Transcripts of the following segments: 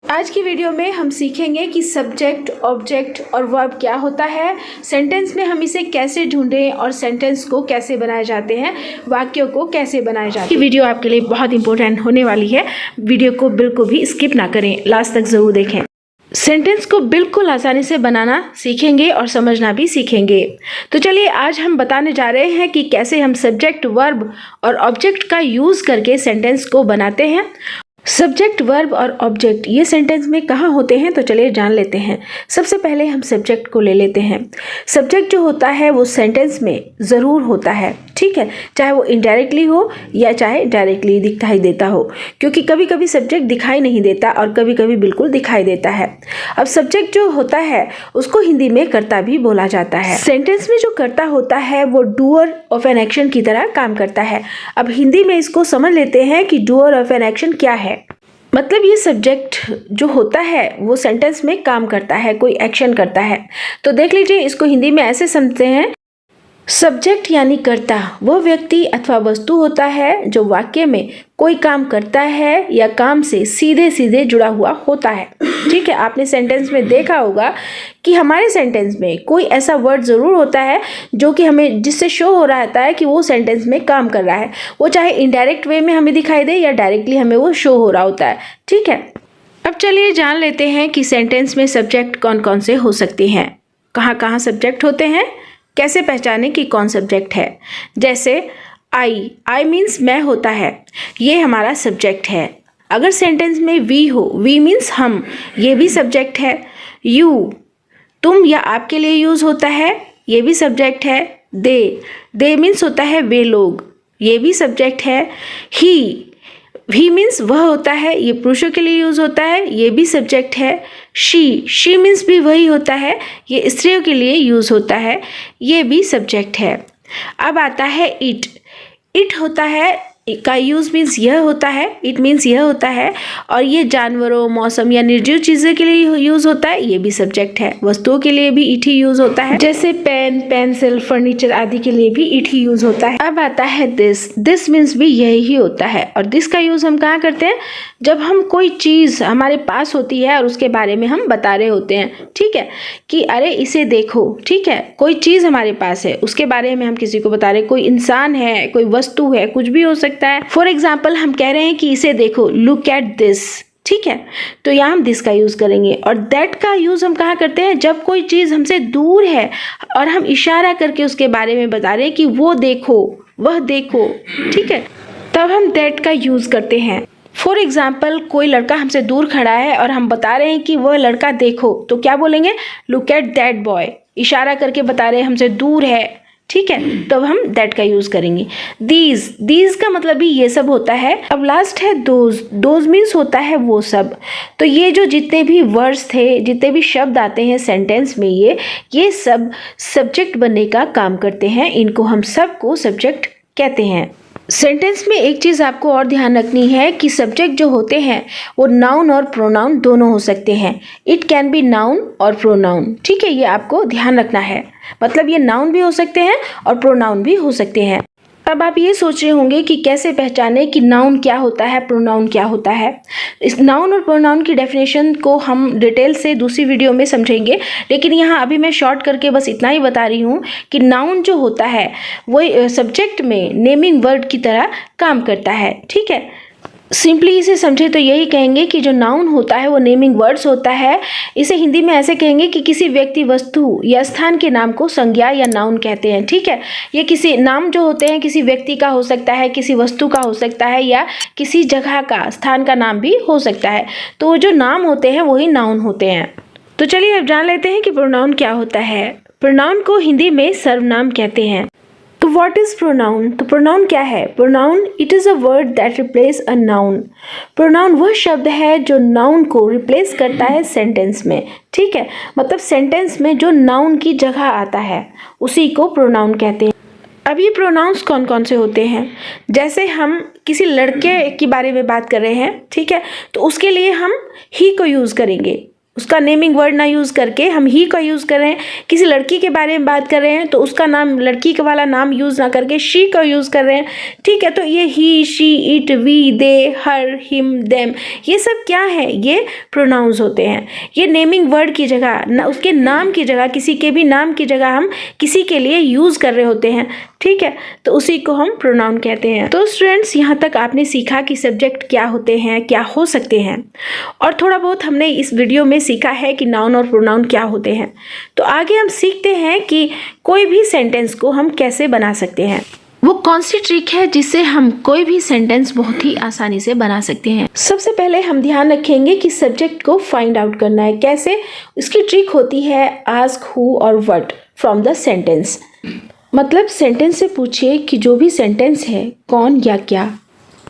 आज की वीडियो में हम सीखेंगे कि सब्जेक्ट, ऑब्जेक्ट और वर्ब क्या होता है, सेंटेंस में हम इसे कैसे ढूंढें और सेंटेंस को कैसे बनाए जाते हैं, वाक्यों को कैसे बनाए जाते हैं। वीडियो आपके लिए बहुत इंपॉर्टेंट होने वाली है। वीडियो को बिल्कुल भी स्किप ना करें, लास्ट तक ज़रूर देखें। सेंटेंस को बिल्कुल आसानी से बनाना सीखेंगे और समझना भी सीखेंगे। तो चलिए आज हम बताने जा रहे हैं कि कैसे हम सब्जेक्ट, वर्ब और ऑब्जेक्ट का यूज़ करके सेंटेंस को बनाते हैं। सब्जेक्ट, वर्ब और ऑब्जेक्ट ये सेंटेंस में कहाँ होते हैं, तो चलिए जान लेते हैं। सबसे पहले हम सब्जेक्ट को ले लेते हैं। सब्जेक्ट जो होता है वो सेंटेंस में ज़रूर होता है, ठीक है, चाहे वो इनडायरेक्टली हो या चाहे डायरेक्टली दिखाई देता हो, क्योंकि कभी कभी सब्जेक्ट दिखाई नहीं देता और कभी कभी बिल्कुल दिखाई देता है। अब सब्जेक्ट जो होता है उसको हिंदी में कर्ता भी बोला जाता है। सेंटेंस में जो कर्ता होता है वो डूअर ऑफ एन एक्शन की तरह काम करता है। अब हिंदी में इसको समझ लेते हैं कि डूअर ऑफ एन एक्शन क्या है। मतलब ये सब्जेक्ट जो होता है वो सेंटेंस में काम करता है, कोई एक्शन करता है। तो देख लीजिए, इसको हिंदी में ऐसे समझते हैं, सब्जेक्ट यानी कर्ता वह व्यक्ति अथवा वस्तु होता है जो वाक्य में कोई काम करता है या काम से सीधे सीधे जुड़ा हुआ होता है। ठीक है, आपने सेंटेंस में देखा होगा कि हमारे सेंटेंस में कोई ऐसा वर्ड ज़रूर होता है जो कि हमें जिससे शो हो रहा है कि वो सेंटेंस में काम कर रहा है। वो चाहे इनडायरेक्ट वे में हमें दिखाई दे या डायरेक्टली हमें वो शो हो रहा होता है। ठीक है, अब चलिए जान लेते हैं कि सेंटेंस में सब्जेक्ट कौन कौन से हो सकते हैं, कहाँ कहाँ सब्जेक्ट होते हैं, कैसे पहचानें कि कौन सब्जेक्ट है। जैसे आई मीन्स मैं होता है, ये हमारा सब्जेक्ट है। अगर सेंटेंस में वी हो, वी मीन्स हम, ये भी सब्जेक्ट है। यू तुम या आपके लिए यूज़ होता है, ये भी सब्जेक्ट है। दे मीन्स होता है वे लोग, ये भी सब्जेक्ट है। ही मीन्स वह होता है, ये पुरुषों के लिए यूज़ होता है, ये भी सब्जेक्ट है। शी मीन्स भी वही होता है, ये स्त्रियों के लिए यूज़ होता है, ये भी सब्जेक्ट है। अब आता है इट होता है, का यूज़ मीन्स यह होता है, इट मीन्स यह होता है, और ये जानवरों, मौसम या निर्जीव चीज़ों के लिए यूज़ होता है, ये भी सब्जेक्ट है। वस्तुओं के लिए भी इट ही यूज़ होता है, जैसे पेन, पेंसिल, फर्नीचर आदि के लिए भी इट ही यूज़ होता है। अब आता है दिस मीन्स भी यही ही होता है, और दिस का यूज़ हम कहाँ करते हैं, जब हम कोई चीज़ हमारे पास होती है और उसके बारे में हम बता रहे होते हैं, ठीक है, कि अरे इसे देखो, ठीक है, कोई चीज़ हमारे पास है उसके बारे में हम किसी को बता रहे, कोई इंसान है, कोई वस्तु है, कुछ भी हो सकता है। फॉर एग्जाम्पल हम कह रहे हैं कि इसे देखो, लुक एट दिस, ठीक है, तो यहाँ हम दिस का यूज करेंगे। और दैट का यूज हम कहाँ करते हैं, जब कोई चीज हमसे दूर है और हम इशारा करके उसके बारे में बता रहे हैं कि वो देखो, वह देखो, ठीक है, तब हम दैट का यूज करते हैं। फॉर एग्जाम्पल कोई लड़का हमसे दूर खड़ा है और हम बता रहे हैं कि वह लड़का देखो, तो क्या बोलेंगे, लुक एट दैट बॉय, इशारा करके बता रहे हैं हमसे दूर है, ठीक है, तब हम दैट का यूज करेंगे। दीज का मतलब भी ये सब होता है। अब लास्ट है दोज मीन्स होता है वो सब। तो ये जो जितने भी वर्ड्स थे, जितने भी शब्द आते हैं सेंटेंस में, ये सब सब्जेक्ट बनने का काम करते हैं, इनको हम सबको सब्जेक्ट कहते हैं। सेंटेंस में एक चीज़ आपको और ध्यान रखनी है कि सब्जेक्ट जो होते हैं वो नाउन और प्रोनाउन दोनों हो सकते हैं। इट कैन बी नाउन और प्रोनाउन, ठीक है, ये आपको ध्यान रखना है। मतलब ये नाउन भी हो सकते हैं और प्रोनाउन भी हो सकते हैं। अब आप ये सोच रहे होंगे कि कैसे पहचाने कि नाउन क्या होता है, प्रोनाउन क्या होता है। इस नाउन और प्रोनाउन की डेफिनेशन को हम डिटेल से दूसरी वीडियो में समझेंगे, लेकिन यहाँ अभी मैं शॉर्ट करके बस इतना ही बता रही हूँ कि नाउन जो होता है वो सब्जेक्ट में नेमिंग वर्ड की तरह काम करता है, ठीक है। सिंपली इसे समझे तो यही कहेंगे कि जो नाउन होता है वो नेमिंग वर्ड्स होता है। इसे हिंदी में ऐसे कहेंगे कि किसी व्यक्ति, वस्तु या स्थान के नाम को संज्ञा या नाउन कहते हैं, ठीक है। ये किसी नाम जो होते हैं किसी व्यक्ति का हो सकता है, किसी वस्तु का हो सकता है, या किसी जगह का, स्थान का नाम भी हो सकता है। तो जो नाम होते हैं वही नाउन होते हैं। तो चलिए अब जान लेते हैं कि प्रोनाउन क्या होता है। प्रोनाउन को हिंदी में सर्वनाम कहते हैं। तो व्हाट इज प्रोनाउन, तो प्रोनाउन क्या है। Pronoun it is a word that replace a noun. Pronoun वह शब्द है जो नाउन को रिप्लेस करता है सेंटेंस में, ठीक है, मतलब सेंटेंस में जो नाउन की जगह आता है उसी को प्रोनाउन कहते हैं। अब ये प्रोनाउंस कौन कौन से होते हैं, जैसे हम किसी लड़के के बारे में बात कर रहे हैं, ठीक है, तो उसके लिए हम ही को यूज़ करेंगे। उसका नेमिंग वर्ड ना यूज़ करके हम ही का यूज़ कर रहे हैं। किसी लड़की के बारे में बात कर रहे हैं तो उसका नाम, लड़की का वाला नाम यूज़ ना करके शी का यूज़ कर रहे हैं, ठीक है। तो ये he, she, it, we, they, her, him, them, ये सब क्या है? ये प्रोनाउंस होते हैं। ये नेमिंग वर्ड की जगह, उसके नाम की जगह, किसी के भी नाम की जगह हम किसी के लिए यूज़ कर रहे होते हैं, ठीक है। तो उसी को हम प्रोनाउन कहते हैं। तो स्टूडेंट्स, यहाँ तक आपने सीखा कि सब्जेक्ट क्या होते हैं, क्या हो सकते हैं, और थोड़ा बहुत हमने इस वीडियो में सीखा है कि नाउन और प्रोनाउन क्या होते हैं। तो आगे हम सीखते हैं कि कोई भी सेंटेंस को हम कैसे बना सकते हैं। वो कौन सी ट्रिक है जिससे हम कोई भी सेंटेंस बहुत ही आसानी से बना सकते हैं। सबसे पहले हम ध्यान रखेंगे कि सब्जेक्ट को फाइंड आउट करना है कैसे। उसकी ट्रिक होती है आस्क हु और व्हाट फ्रॉम द सेंटेंस। मतलब सेंटेंस से पूछिए कि जो भी सेंटेंस है कौन या क्या,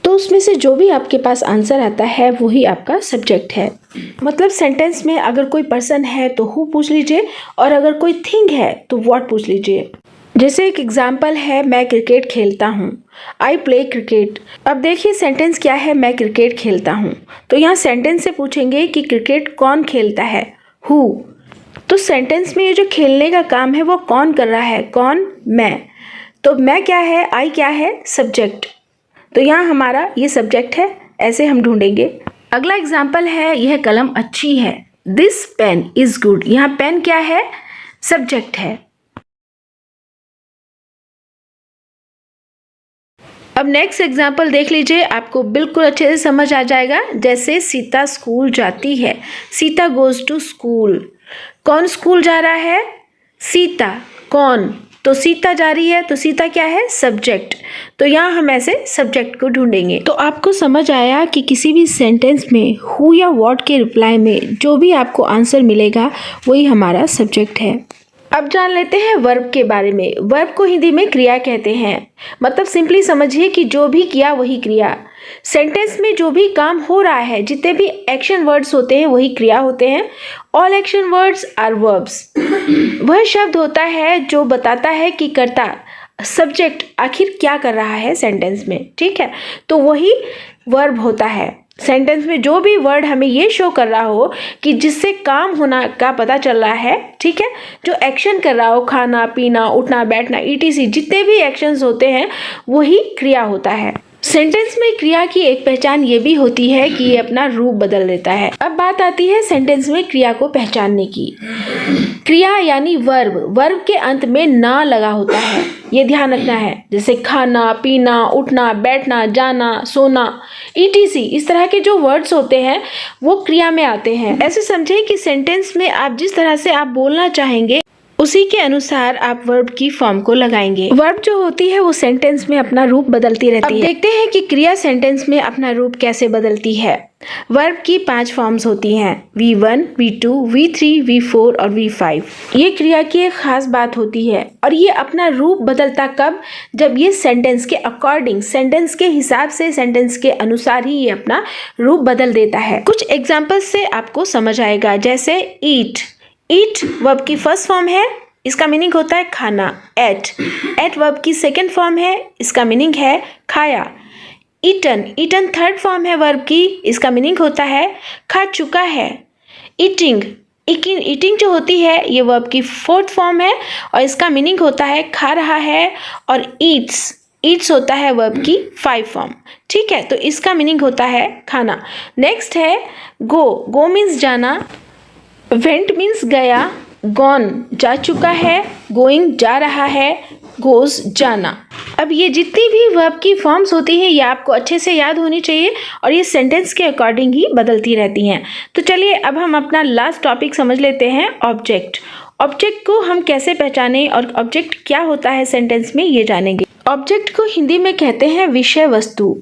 तो उसमें से जो भी आपके पास आंसर आता है वही आपका सब्जेक्ट है। मतलब सेंटेंस में अगर कोई पर्सन है तो हु पूछ लीजिए, और अगर कोई थिंग है तो व्हाट पूछ लीजिए। जैसे एक एग्जाम्पल है, मैं क्रिकेट खेलता हूँ, आई प्ले क्रिकेट। अब देखिए सेंटेंस क्या है, मैं क्रिकेट खेलता हूँ। तो यहाँ सेंटेंस से पूछेंगे कि क्रिकेट कौन खेलता है, हु। तो सेंटेंस में ये जो खेलने का काम है वो कौन कर रहा है, कौन, मैं। तो मैं क्या है, आई क्या है, सब्जेक्ट। तो यहाँ हमारा ये सब्जेक्ट है, ऐसे हम ढूंढेंगे। अगला एग्जाम्पल है, यह कलम अच्छी है, दिस पेन इज गुड। यहाँ पेन क्या है, सब्जेक्ट है। अब नेक्स्ट एग्जाम्पल देख लीजिए, आपको बिल्कुल अच्छे से समझ आ जाएगा। जैसे सीता स्कूल जाती है, सीता गोज टू स्कूल। कौन स्कूल जा रहा है, सीता। कौन, तो सीता जा रही है, तो सीता क्या है, सब्जेक्ट। तो यहाँ हम ऐसे सब्जेक्ट को ढूंढेंगे। तो आपको समझ आया कि किसी भी सेंटेंस में हु या व्हाट के रिप्लाई में जो भी आपको आंसर मिलेगा वही हमारा सब्जेक्ट है। अब जान लेते हैं वर्ब के बारे में। वर्ब को हिंदी में क्रिया कहते हैं। मतलब सिंपली समझिए कि जो भी किया वही क्रिया। सेंटेंस में जो भी काम हो रहा है, जितने भी एक्शन वर्ड्स होते हैं वही क्रिया होते हैं। All action words are verbs. वह शब्द होता है जो बताता है कि कर्ता, सब्जेक्ट आखिर क्या कर रहा है सेंटेंस में, ठीक है। तो वही वर्ब होता है। सेंटेंस में जो भी वर्ड हमें ये शो कर रहा हो कि जिससे काम होना का पता चल रहा है, ठीक है, जो एक्शन कर रहा हो, खाना, पीना, उठना, बैठना, ETC, जितने भी एक्शंस होते हैं वही क्रिया होता है। सेंटेंस में क्रिया की एक पहचान ये भी होती है कि ये अपना रूप बदल देता है। अब बात आती है सेंटेंस में क्रिया को पहचानने की। क्रिया यानी वर्ब, वर्ब के अंत में ना लगा होता है, ये ध्यान रखना है। जैसे खाना, पीना, उठना, बैठना, जाना, सोना, ETC, इस तरह के जो वर्ड्स होते हैं वो क्रिया में आते हैं। ऐसे समझें कि सेंटेंस में आप जिस तरह से आप बोलना चाहेंगे उसी के अनुसार आप वर्ब की फॉर्म को लगाएंगे। वर्ब जो होती है वो सेंटेंस में अपना रूप बदलती रहती है। अब देखते हैं कि क्रिया सेंटेंस में अपना रूप कैसे बदलती है। वर्ब की 5 फॉर्म्स होती हैं, V1, V2, V3, V4 और V5। ये क्रिया की एक खास बात होती है और ये अपना रूप बदलता कब, जब ये सेंटेंस के अकॉर्डिंग, सेंटेंस के हिसाब से, सेंटेंस के अनुसार ही ये अपना रूप बदल देता है। कुछ एग्जाम्पल्स से आपको समझ आएगा। जैसे ईट, ईट वर्ब की फर्स्ट फॉर्म है, इसका मीनिंग होता है खाना। एट वर्ब की सेकंड फॉर्म है, इसका मीनिंग है खाया। ईटन, ईटन थर्ड फॉर्म है वर्ब की, इसका मीनिंग होता है खा चुका है। ईटिंग, ईटिंग जो होती है ये वर्ब की फोर्थ फॉर्म है और इसका मीनिंग होता है खा रहा है। और ईट्स, ईट्स होता है वर्ब की 5 फॉर्म, ठीक है, तो इसका मीनिंग होता है खाना। नेक्स्ट है गो, गो मीन्स जाना। वेंट मीन्स गया, गॉन जा चुका है, गोइंग जा रहा है, गोज जाना। अब ये जितनी भी वर्ब की फॉर्म्स होती हैं ये आपको अच्छे से याद होनी चाहिए और ये सेंटेंस के अकॉर्डिंग ही बदलती रहती हैं। तो चलिए अब हम अपना लास्ट टॉपिक समझ लेते हैं, ऑब्जेक्ट। ऑब्जेक्ट को हम कैसे पहचानें और ऑब्जेक्ट क्या होता है सेंटेंस में ये जानेंगे। ऑब्जेक्ट को हिंदी में कहते हैं विषय वस्तु।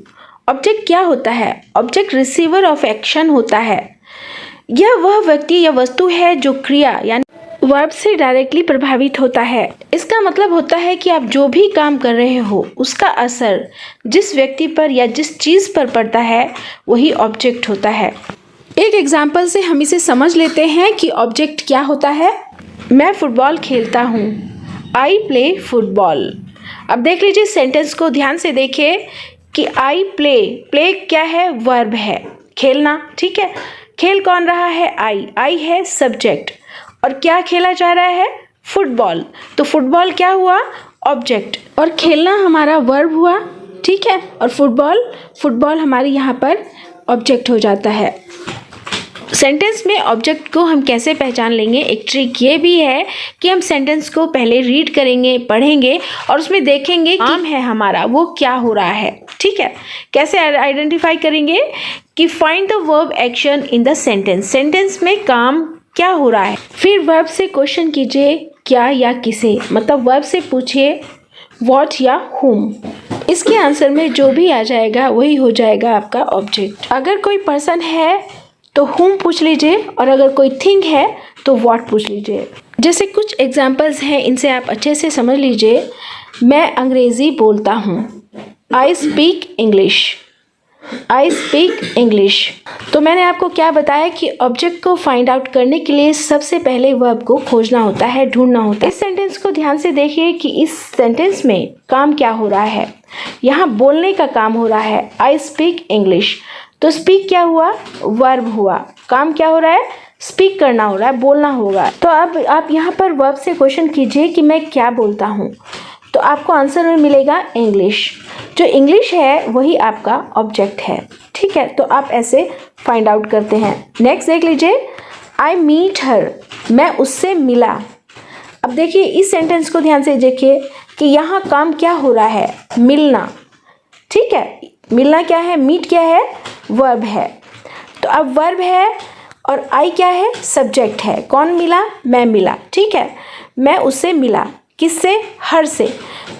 ऑब्जेक्ट क्या होता है, ऑब्जेक्ट रिसीवर ऑफ एक्शन होता है। यह वह व्यक्ति या वस्तु है जो क्रिया यानी वर्ब से डायरेक्टली प्रभावित होता है। इसका मतलब होता है कि आप जो भी काम कर रहे हो उसका असर जिस व्यक्ति पर या जिस चीज़ पर पड़ता है वही ऑब्जेक्ट होता है। एक एग्जाम्पल से हम इसे समझ लेते हैं कि ऑब्जेक्ट क्या होता है। मैं फुटबॉल खेलता हूँ, आई प्ले फुटबॉल। अब देख लीजिए सेंटेंस को ध्यान से देखिए कि आई प्ले, प्ले क्या है, वर्ब है, खेलना, ठीक है। खेल कौन रहा है? आई है सब्जेक्ट। और क्या खेला जा रहा है? फुटबॉल। तो फुटबॉल क्या हुआ? ऑब्जेक्ट। और खेलना हमारा वर्ब हुआ, ठीक है। और फुटबॉल हमारी यहाँ पर ऑब्जेक्ट हो जाता है। सेंटेंस में ऑब्जेक्ट को हम कैसे पहचान लेंगे? एक ट्रिक ये भी है कि हम सेंटेंस को पहले रीड करेंगे, पढ़ेंगे और उसमें देखेंगे काम है हमारा वो क्या हो रहा है, ठीक है। कैसे आइडेंटिफाई करेंगे कि find the verb action in the sentence. Sentence में काम क्या हो रहा है। फिर वर्ब से क्वेश्चन कीजिए, क्या या किसे, मतलब वर्ब से पूछिए व्हाट या whom। इसके आंसर में जो भी आ जाएगा वही हो जाएगा आपका ऑब्जेक्ट। अगर कोई पर्सन है तो whom पूछ लीजिए और अगर कोई थिंग है तो what पूछ लीजिए। जैसे कुछ एग्जाम्पल्स हैं, इनसे आप अच्छे से समझ लीजिए। मैं अंग्रेज़ी बोलता हूँ, आई स्पीक इंग्लिश। तो मैंने आपको क्या बताया कि ऑब्जेक्ट को फाइंड आउट करने के लिए सबसे पहले वर्ब को खोजना होता है, ढूंढना होता है। इस सेंटेंस को ध्यान से देखिए कि इस सेंटेंस में काम क्या हो रहा है। यहाँ बोलने का काम हो रहा है, आई स्पीक इंग्लिश। तो स्पीक क्या हुआ? वर्ब हुआ। काम क्या हो रहा है? स्पीक करना हो रहा है, बोलना होगा। तो अब आप यहाँ पर वर्ब से क्वेश्चन कीजिए कि मैं क्या बोलता हूँ, तो आपको आंसर में मिलेगा इंग्लिश। जो इंग्लिश है वही आपका ऑब्जेक्ट है, ठीक है। तो आप ऐसे फाइंड आउट करते हैं। नेक्स्ट देख लीजिए, आई मीट हर, मैं उससे मिला। अब देखिए इस सेंटेंस को ध्यान से देखिए कि यहाँ काम क्या हो रहा है? मिलना, ठीक है। मिलना क्या है? मीट क्या है? वर्ब है। तो अब वर्ब है और आई क्या है? सब्जेक्ट है। कौन मिला? मैं मिला, ठीक है। मैं उससे मिला, किससे? हर से।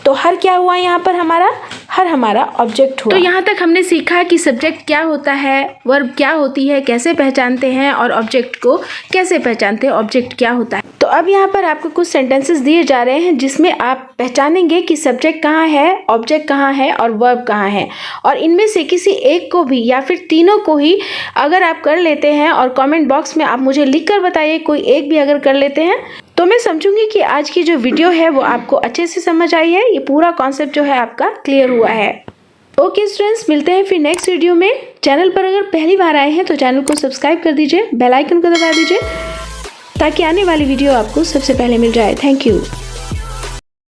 तो हर क्या हुआ यहाँ पर? हमारा हर हमारा ऑब्जेक्ट हुआ। तो यहाँ तक हमने सीखा कि सब्जेक्ट क्या होता है, वर्ब क्या होती है, कैसे पहचानते हैं और ऑब्जेक्ट को कैसे पहचानते हैं, ऑब्जेक्ट क्या होता है। तो अब यहाँ पर आपको कुछ सेंटेंसेस दिए जा रहे हैं जिसमें आप पहचानेंगे कि सब्जेक्ट कहाँ है, ऑब्जेक्ट कहाँ है और वर्ब कहाँ है। और इनमें से किसी एक को भी या फिर तीनों को ही अगर आप कर लेते हैं और कमेंट बॉक्स में आप मुझे लिख कर बताइए, कोई एक भी अगर कर लेते हैं तो मैं समझूंगी कि आज की जो वीडियो है वो आपको अच्छे से समझ आई है। ये पूरा कॉन्सेप्ट जो है आपका क्लियर हुआ है। ओके स्टूडेंट्स, मिलते हैं फिर नेक्स्ट वीडियो में। चैनल पर अगर पहली बार आए हैं तो चैनल को सब्सक्राइब कर दीजिए, बेल आइकन को दबा दीजिए ताकि आने वाली वीडियो आपको सबसे पहले मिल जाए। Thank you.